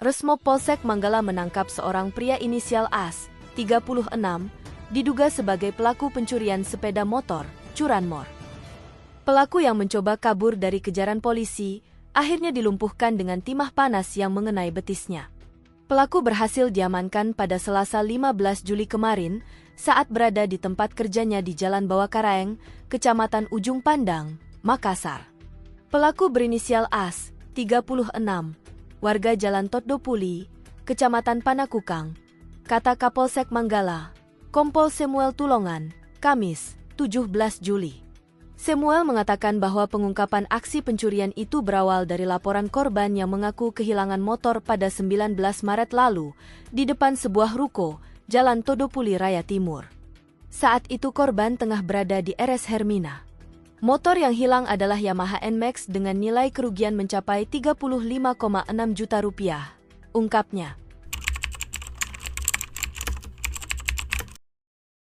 Resmo Polsek Manggala menangkap seorang pria inisial AS, 36, diduga sebagai pelaku pencurian sepeda motor, curanmor. Pelaku yang mencoba kabur dari kejaran polisi, akhirnya dilumpuhkan dengan timah panas yang mengenai betisnya. Pelaku berhasil diamankan pada Selasa 15 Juli kemarin saat berada di tempat kerjanya di Jalan Bawah Karaeng, Kecamatan Ujung Pandang, Makassar. Pelaku berinisial AS, 36, warga Jalan Totdopuli, Kecamatan Panakukang, kata Kapolsek Manggala, Kompol Samuel Tulongan, Kamis, 17 Juli. Samuel mengatakan bahwa pengungkapan aksi pencurian itu berawal dari laporan korban yang mengaku kehilangan motor pada 19 Maret lalu di depan sebuah ruko, Jalan Todopuli Raya Timur. Saat itu korban tengah berada di RS Hermina. Motor yang hilang adalah Yamaha NMAX dengan nilai kerugian mencapai 35,6 juta rupiah, ungkapnya.